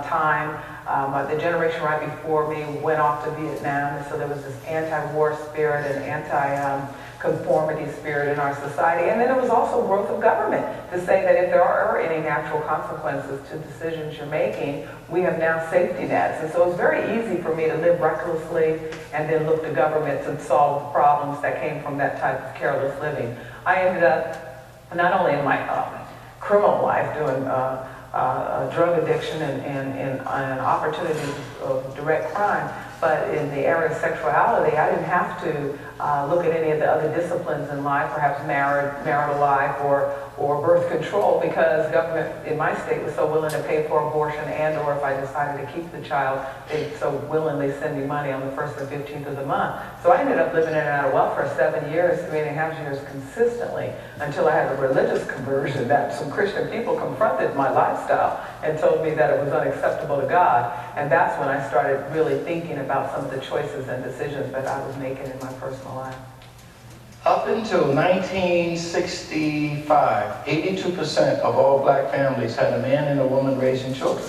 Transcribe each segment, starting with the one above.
time. The generation right before me went off to Vietnam, and so there was this anti-war spirit and anti-conformity spirit in our society. And then there was also growth of government to say that if there are any natural consequences to decisions you're making, we have now safety nets. And so it's very easy for me to live recklessly and then look to government to solve problems that came from that type of careless living. I ended up, not only in my criminal life, doing drug addiction and opportunities of direct crime, but in the area of sexuality, I didn't have to look at any of the other disciplines in life, perhaps marital life or birth control, because government in my state was so willing to pay for abortion, and or if I decided to keep the child, they so willingly send me money on the 1st and 15th of the month. So I ended up living in and out of welfare 7 years, 3.5 years consistently, until I had a religious conversion that some Christian people confronted my lifestyle and told me that it was unacceptable to God. And that's when I started really thinking about some of the choices and decisions that I was making in my personal life. Up until 1965, 82% of all black families had a man and a woman raising children.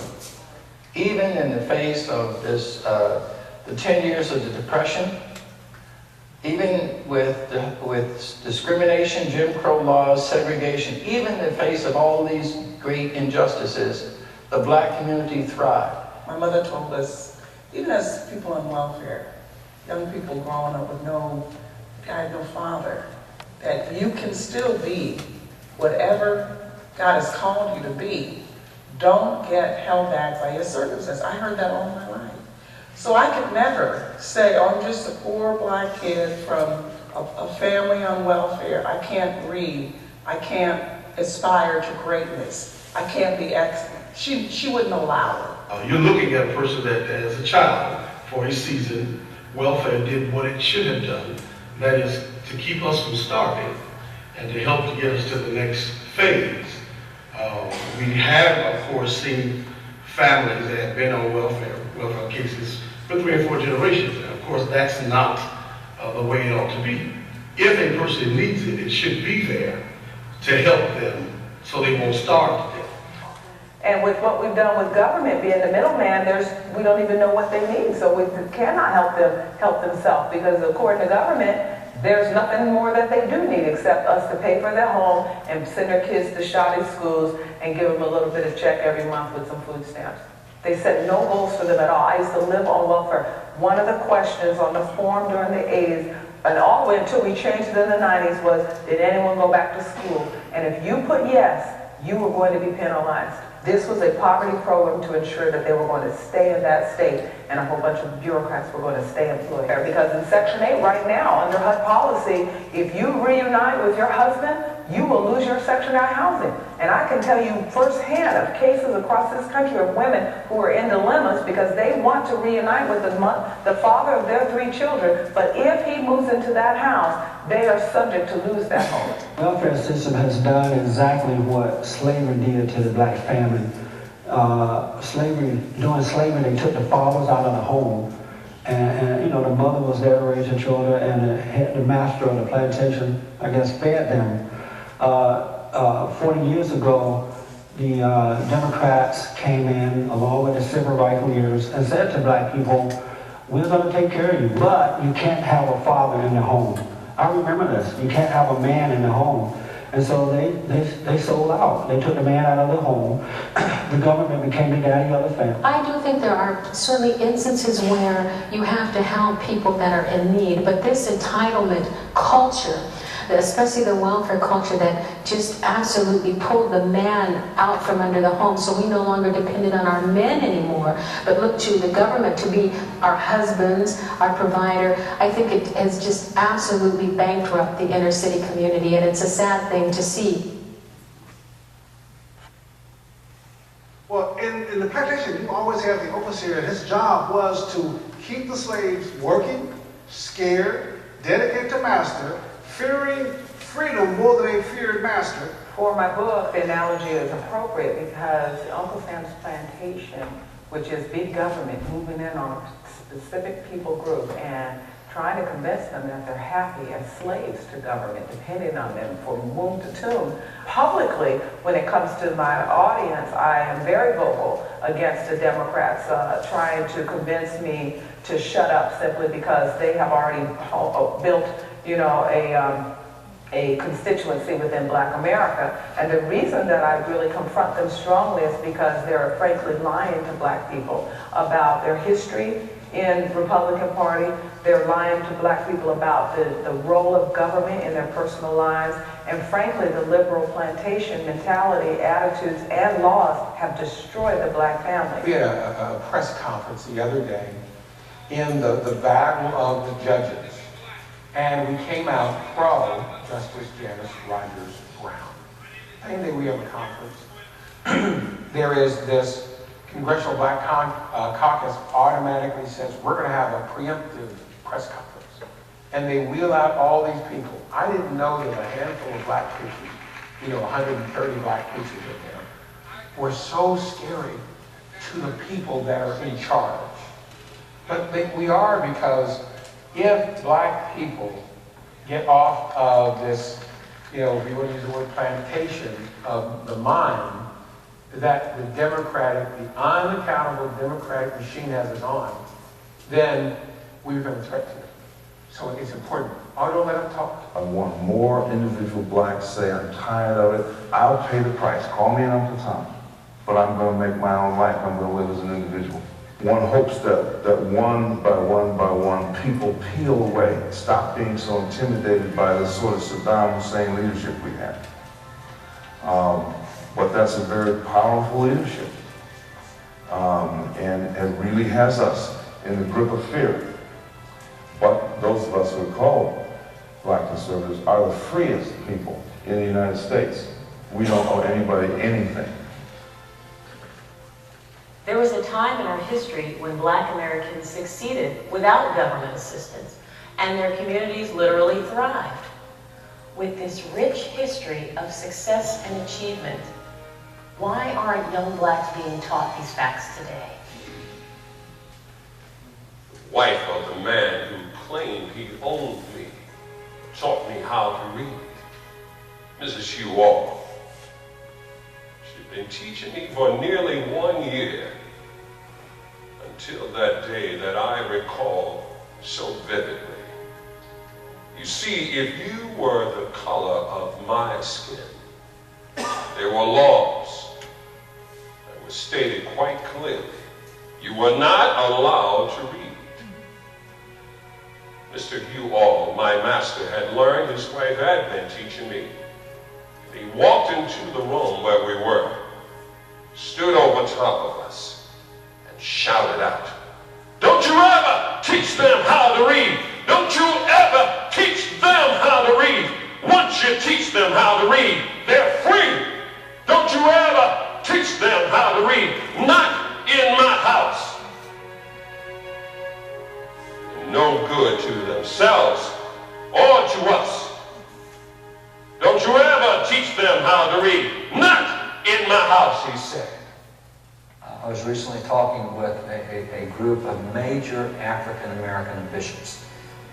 Even in the face of this, the 10 years of the Depression, even with discrimination, Jim Crow laws, segregation, even in the face of all these great injustices, the black community thrived. My mother told us, even as people on welfare, young people growing up with no God, no father, that you can still be whatever God has called you to be. Don't get held back by your circumstances. I heard that all my life. So I could never say, oh, I'm just a poor black kid from a family on welfare. I can't read. I can't aspire to greatness. I can't be excellent. She wouldn't allow it. You're looking at a person that as a child, for a season, welfare did what it should have done. That is to keep us from starving and to help to get us to the next phase. We have, of course, seen families that have been on welfare cases for 3 and 4 generations. And of course, that's not the way it ought to be. If a person needs it, it should be there to help them so they won't starve to death. And with what we've done with government being the middleman, we don't even know what they need. So we cannot help themselves, because according to government, there's nothing more that they do need except us to pay for their home and send their kids to shoddy schools and give them a little bit of check every month with some food stamps. They set no goals for them at all. I used to live on welfare. One of the questions on the form during the 80s, and all the way until we changed it in the 90s, was, did anyone go back to school? And if you put yes, you were going to be penalized. This was a poverty program to ensure that they were going to stay in that state, and a whole bunch of bureaucrats were going to stay employed there. Because in Section 8 right now, under HUD policy, if you reunite with your husband, you will lose your Section 9 housing. And I can tell you firsthand of cases across this country of women who are in dilemmas because they want to reunite with the father of their 3 children, but if he moves into that house, they are subject to lose that home. The welfare system has done exactly what slavery did to the black family. During slavery, they took the fathers out of the home, and you know, the mother was there to raise the children, and the master of the plantation, I guess, fed them. 40 years ago, the Democrats came in along with the civil rights leaders and said to black people, we're going to take care of you, but you can't have a father in the home. I remember this. You can't have a man in the home. And so they sold out. They took the man out of the home. The government became the daddy of the family. I do think there are certainly instances where you have to help people that are in need, but this entitlement culture, especially the welfare culture that just absolutely pulled the man out from under the home, so we no longer depended on our men anymore, but look to the government to be our husbands, our provider. I think it has just absolutely bankrupt the inner city community, and it's a sad thing to see. Well, in the plantation, you always have the overseer, and his job was to keep the slaves working, scared, dedicated to master, fearing freedom more than they feared master. For my book, the analogy is appropriate because Uncle Sam's plantation, which is big government moving in on a specific people group and trying to convince them that they're happy as slaves to government, depending on them from womb to tomb. Publicly, when it comes to my audience, I am very vocal against the Democrats trying to convince me to shut up simply because they have already built, you know, a constituency within Black America. And the reason that I really confront them strongly is because they're frankly lying to Black people about their history in Republican Party. They're lying to Black people about the role of government in their personal lives. And frankly, the liberal plantation mentality, attitudes, and laws have destroyed the Black family. We had a press conference the other day in the battle of the judges. And we came out pro Justice Janice Rogers Brown. Same day we have a conference. There is this Congressional Black Caucus automatically says, we're going to have a preemptive press conference. And they wheel out all these people. I didn't know that a handful of Black preachers, you know, 130 Black preachers in there, were so scary to the people that are in charge. But we are, because if Black people get off of this, you know, if you want to use the word plantation of the mind, that the democratic, the unaccountable democratic machine has it on, then we're going to threaten it. So it's important. I don't let them talk. I want more individual Blacks say, I'm tired of it. I'll pay the price. Call me an Uncle Tom. But I'm going to make my own life. I'm going to live as an individual. One hopes that one by one, people peel away, stop being so intimidated by the sort of Saddam Hussein leadership we have. But that's a very powerful leadership. And it really has us in the grip of fear. But those of us who are called Black conservatives are the freest people in the United States. We don't owe anybody anything. There was a time in our history when Black Americans succeeded without government assistance, and their communities literally thrived. With this rich history of success and achievement, why aren't young Blacks being taught these facts today? The wife of the man who claimed he owned me taught me how to read. Mrs. Hugh All. She'd been teaching me for nearly 1 year, until that day that I recall so vividly. You see, if you were the color of my skin, there were laws that were stated quite clearly. You were not allowed to read. Mr. Hugh All, my master, had learned, his wife had been teaching me. He walked into the room where we were, stood over top of us, and shouted out, "Don't you ever teach them how to read! Don't you ever teach them how to read! Once you teach them how to read, they're free! Don't you ever teach them how to read! Not in my house!" No good to themselves or to us. Don't you ever teach them how to read. Not in my house, he said. I was recently talking with a group of major African-American bishops.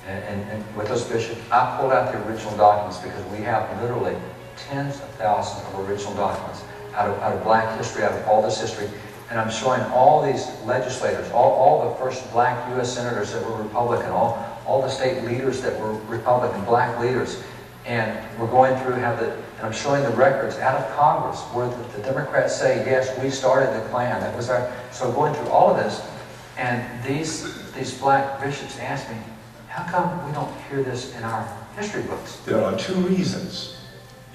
And with those bishops, I pulled out the original documents because we have literally tens of thousands of original documents out of Black history, out of all this history. And I'm showing all these legislators, all the first Black U.S. senators that were Republican, all the state leaders that were Republican, Black leaders. And we're going through and I'm showing the records out of Congress where the Democrats say, yes, we started the Klan. That was so going through all of this. And these Black bishops asked me, how come we don't hear this in our history books? There are two reasons,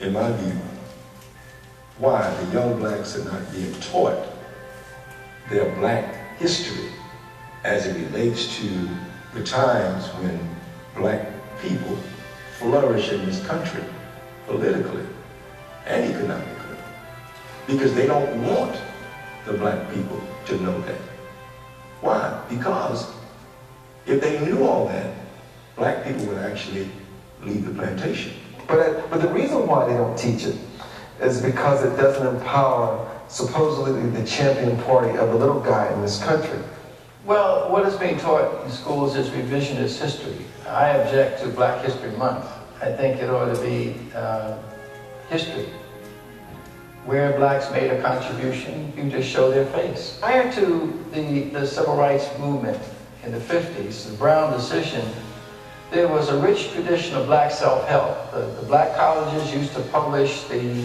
in my view, why the young Blacks are not being taught their Black history as it relates to the times when Black people flourish in this country politically and economically, because they don't want the Black people to know that. Why? Because if they knew all that, Black people would actually leave the plantation. But the reason why they don't teach it is because it doesn't empower supposedly the champion party of the little guy in this country. Well, what is being taught in schools is revisionist history. I object to Black History Month. I think it ought to be history. where blacks made a contribution, you just show their face. Prior to the civil rights movement in the 50s, the Brown decision, there was a rich tradition of black self-help. The black colleges used to publish the